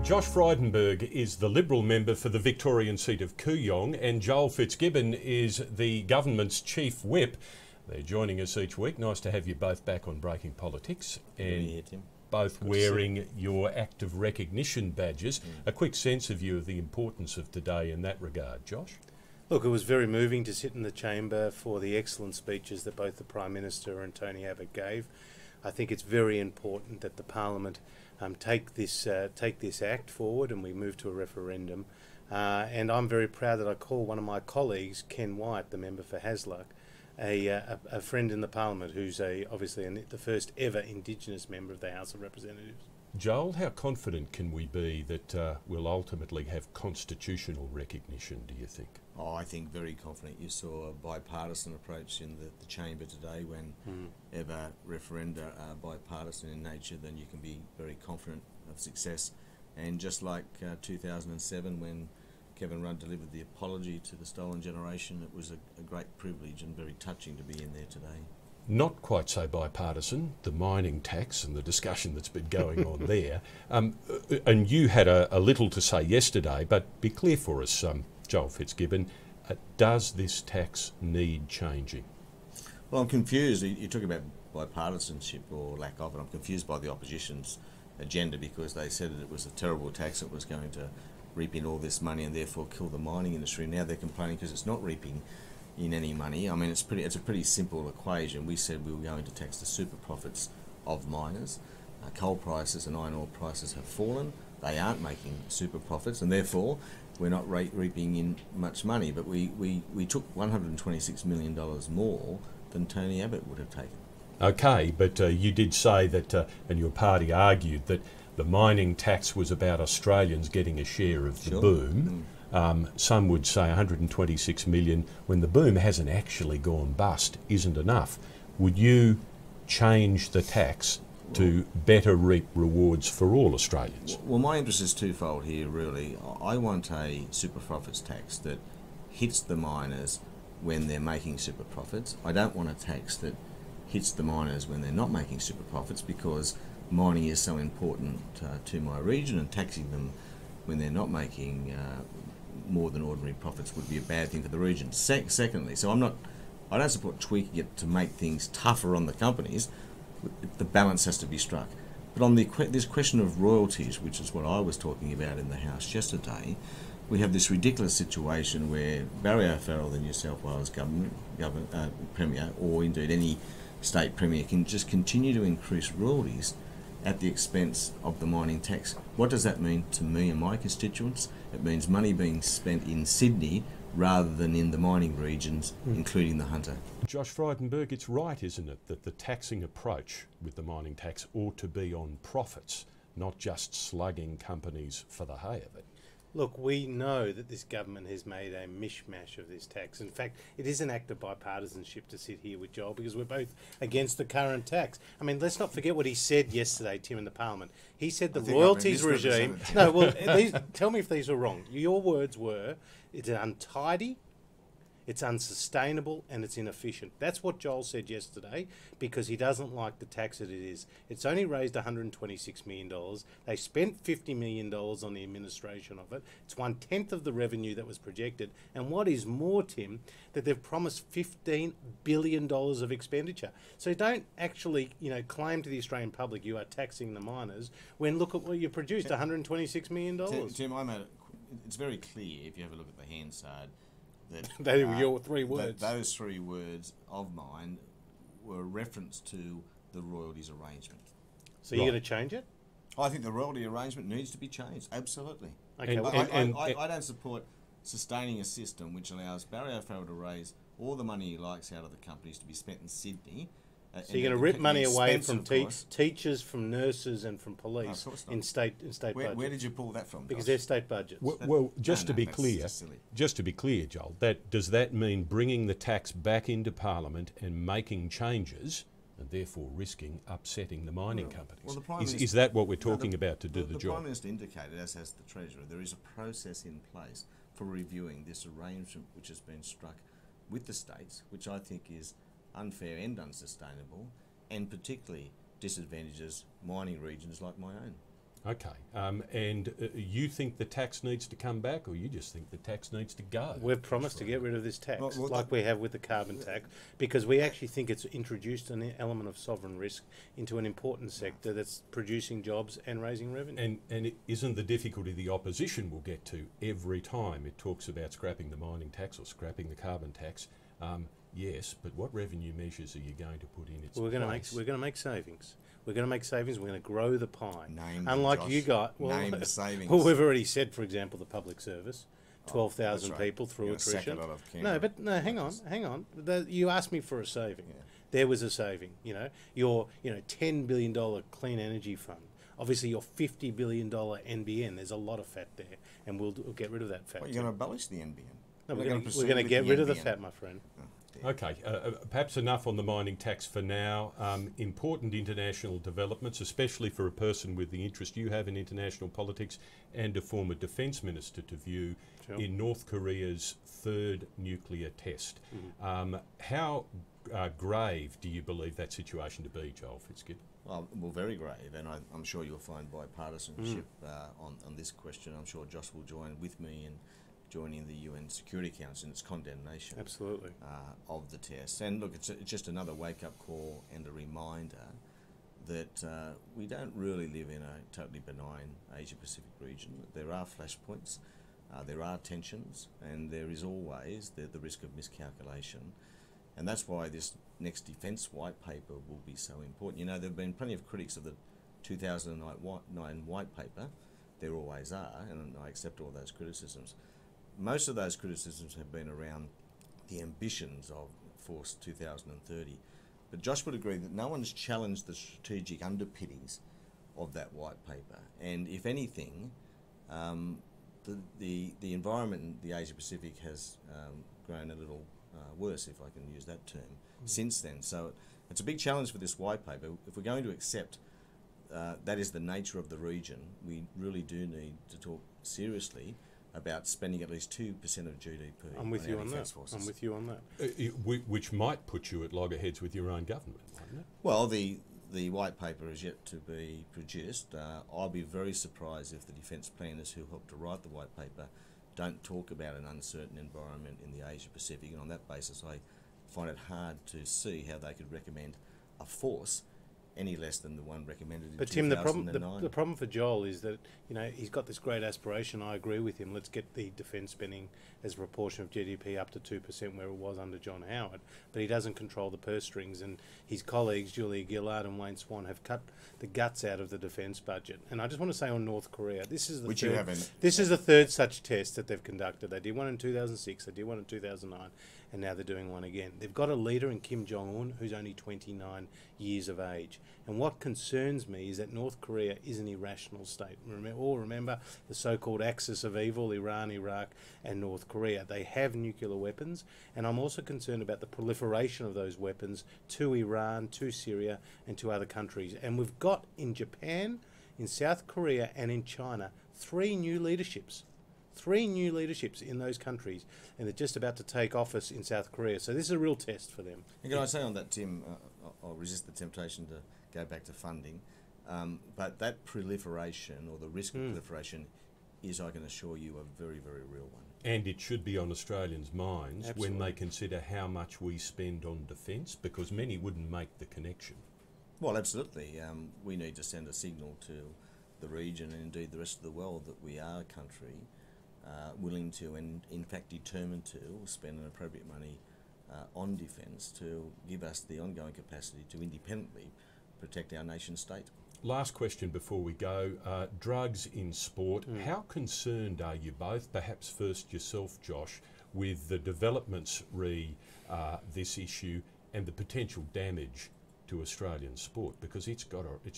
Josh Frydenberg is the Liberal member for the Victorian seat of Kooyong, and Joel Fitzgibbon is the government's chief whip. They're joining us each week. Nice to have you both back on Breaking Politics. And here, Tim. both wearing your act of recognition badges. A quick sense of you of the importance of today in that regard, Josh? Look, it was very moving to sit in the chamber for the excellent speeches that both the Prime Minister and Tony Abbott gave. I think it's very important that the Parliament take this act forward and we move to a referendum. And I'm very proud that I call one of my colleagues, Ken White, the member for Hasluck, a friend in the Parliament who's obviously the first ever Indigenous member of the House of Representatives. Joel, how confident can we be that we'll ultimately have constitutional recognition, do you think? Oh, I think very confident. You saw a bipartisan approach in the chamber today. Whenever referenda are bipartisan in nature, then you can be very confident of success. And just like 2007, when Kevin Rudd delivered the apology to the stolen generation, it was a great privilege and very touching to be in there today. Not quite so bipartisan, the mining tax and the discussion that's been going on there. And you had a little to say yesterday, but be clear for us, Joel Fitzgibbon, does this tax need changing? Well, I'm confused. You talk about bipartisanship or lack of it. I'm confused by the opposition's agenda because they said that it was a terrible tax that was going to reap in all this money and therefore kill the mining industry. Now they're complaining because it's not reaping in any money. I mean, it's a pretty simple equation. We said we were going to tax the super profits of miners. Coal prices and iron ore prices have fallen. They aren't making super profits, and therefore we're not reaping in much money. But we took $126 million more than Tony Abbott would have taken. Okay, but you did say that, and your party argued that the mining tax was about Australians getting a share of the boom. Some would say 126 million, when the boom hasn't actually gone bust, isn't enough. Would you change the tax to better reap rewards for all Australians? Well, my interest is twofold here, really. I want a super profits tax that hits the miners when they're making super profits. I don't want a tax that hits the miners when they're not making super profits, because mining is so important to my region, and taxing them when they're not making more than ordinary profits would be a bad thing for the region. Secondly, I don't support tweaking it to make things tougher on the companies. The balance has to be struck. But on this question of royalties, which is what I was talking about in the House yesterday, we have this ridiculous situation where Barry O'Farrell, the New South Wales Premier, or indeed any state Premier, can just continue to increase royalties at the expense of the mining tax. What does that mean to me and my constituents? It means money being spent in Sydney rather than in the mining regions, including the Hunter. Josh Frydenberg, it's right, isn't it, that the taxing approach with the mining tax ought to be on profits, not just slugging companies for the hay of it? Look, we know that this government has made a mishmash of this tax. In fact, it is an act of bipartisanship to sit here with Joel, because we're both against the current tax. I mean, let's not forget what he said yesterday, Tim, in the Parliament. He said the royalties regime... No, well, tell me if these are wrong. Your words were, it's untidy, it's unsustainable, and it's inefficient. That's what Joel said yesterday, because he doesn't like the tax that it is. It's only raised $126 million. They spent $50 million on the administration of it. It's 1/10 of the revenue that was projected. And what is more, Tim, that they've promised $15 billion of expenditure. So don't actually, claim to the Australian public you are taxing the miners when look at what you produced, $126 million. Tim, it's very clear if you have a look at the Hansard, that they were your three words. Those three words of mine were a reference to the royalties arrangement. So you're going to change it? I think the royalty arrangement needs to be changed, absolutely. Okay. I don't support sustaining a system which allows Barry O'Farrell to raise all the money he likes out of the companies to be spent in Sydney. So you're going to rip money away from teachers, from nurses, and from police in state budgets. Where did you pull that from? Because they're state budgets. Well, just to be clear, Joel, does that mean bringing the tax back into Parliament and making changes, and therefore risking upsetting the mining companies? Well, is that what we're talking about to do the job? The Prime Minister indicated, as has the Treasurer, there is a process in place for reviewing this arrangement which has been struck with the states, which I think is unfair and unsustainable, and particularly disadvantages mining regions like my own. Okay. And you think the tax needs to come back, or you just think the tax needs to go? We've promised to get rid of this tax, Well, like we have with the carbon tax, because we actually think it's introduced an element of sovereign risk into an important sector that's producing jobs and raising revenue. And it isn't the difficulty the opposition will get to every time it talks about scrapping the mining tax or scrapping the carbon tax? Yes, but what revenue measures are you going to put in its We're going place? to make savings. We're going to make savings. We're going to grow the pie. Name them, Unlike Josh. you guys, Name the savings. well, we've already said, for example, the public service, Oh, 12,000 that's right. people through You're gonna sack attrition. a lot of No, Canberra but no, hang on. You asked me for a saving. Yeah. There was a saving. Your $10 billion clean energy fund. Obviously, your $50 billion NBN. There's a lot of fat there, and we'll get rid of that fat. What, too. you're going to abolish the NBN? No, You're we're gonna going proceed to with get rid of the NBN? fat, my friend. Oh, dear. Okay, perhaps enough on the mining tax for now. Important international developments, especially for a person with the interest you have in international politics and a former defence minister to view, Sure. in North Korea's third nuclear test. Mm-hmm. How grave do you believe that situation to be, Joel Fitzgibbon? Well, very grave, and I'm sure you'll find bipartisanship on this question. I'm sure Josh will join with me in joining the UN Security Council in its condemnation Absolutely. of the test. And look, it's just another wake-up call and a reminder that we don't really live in a totally benign Asia-Pacific region. There are flashpoints, there are tensions, and there is always the risk of miscalculation. And that's why this next defence white paper will be so important. You know, there have been plenty of critics of the 2009 white paper. There always are, and I accept all those criticisms. Most of those criticisms have been around the ambitions of Force 2030. But Josh would agree that no one's challenged the strategic underpinnings of that white paper. And if anything, the environment in the Asia Pacific has grown a little worse, if I can use that term, since then. So it's a big challenge for this white paper. If we're going to accept that is the nature of the region, we really do need to talk seriously about spending at least 2% of GDP. I'm with you on that. Forces. I'm with you on that. Which might put you at loggerheads with your own government, mightn't it? Well, the white paper is yet to be produced. I'll be very surprised if the defence planners who helped to write the white paper don't talk about an uncertain environment in the Asia Pacific, and on that basis I find it hard to see how they could recommend a force any less than the one recommended in But Tim, the 2009. problem for Joel is that he's got this great aspiration. I agree with him. Let's get the defence spending as a proportion of GDP up to 2%, where it was under John Howard. But he doesn't control the purse strings, and his colleagues Julia Gillard and Wayne Swan have cut the guts out of the defence budget. And I just want to say on North Korea, this is the Which third, you haven't. This is the third such test that they've conducted. They did one in 2006. They did one in 2009. And now they're doing one again. They've got a leader in Kim Jong-un who's only 29 years of age. And what concerns me is that North Korea is an irrational state. Remember the so-called axis of evil, Iran, Iraq and North Korea. They have nuclear weapons, and I'm also concerned about the proliferation of those weapons to Iran, to Syria and to other countries. And we've got in Japan, in South Korea and in China 3 new leaderships. 3 new leaderships in those countries, and they're just about to take office in South Korea. So this is a real test for them. And can I say on that, Tim, I'll resist the temptation to go back to funding, but that proliferation or the risk of proliferation is, I can assure you, a very, very real one. And it should be on Australians' minds when they Absolutely. consider how much we spend on defence, because many wouldn't make the connection. Well, absolutely. We need to send a signal to the region and indeed the rest of the world that we are a country willing to and in fact determined to spend an appropriate money on defence to give us the ongoing capacity to independently protect our nation state. Last question before we go. Drugs in sport. How concerned are you both, perhaps first yourself, Josh, with the developments re this issue and the potential damage to Australian sport? Because it's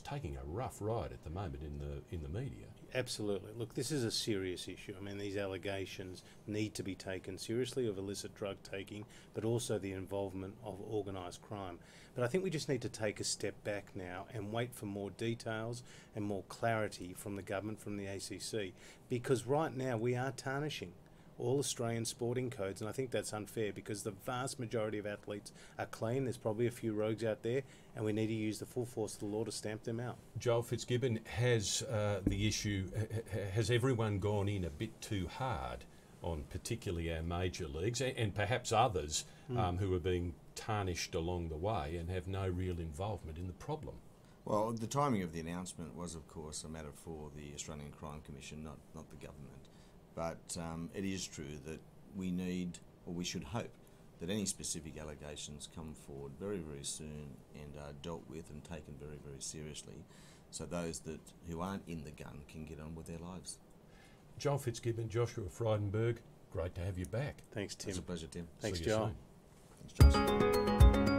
taking a rough ride at the moment in the media. Absolutely. Look, this is a serious issue. I mean, these allegations need to be taken seriously of illicit drug taking, but also the involvement of organised crime. But I think we just need to take a step back now and wait for more details and more clarity from the government, from the ACC, because right now we are tarnishing. all Australian sporting codes, and I think that's unfair because the vast majority of athletes are clean. There's probably a few rogues out there, and we need to use the full force of the law to stamp them out. Joel Fitzgibbon, has the issue, has everyone gone in a bit too hard on particularly our major leagues and perhaps others who are being tarnished along the way and have no real involvement in the problem? Well, the timing of the announcement was, of course, a matter for the Australian Crime Commission, not the government. But it is true that we need, or we should hope, that any specific allegations come forward very, very soon and are dealt with and taken very, very seriously, so those who aren't in the gun can get on with their lives. Joel Fitzgibbon, Joshua Frydenberg, great to have you back. Thanks, Tim. It's a pleasure, Tim. Thanks, See you Joel. soon. Thanks, Josh.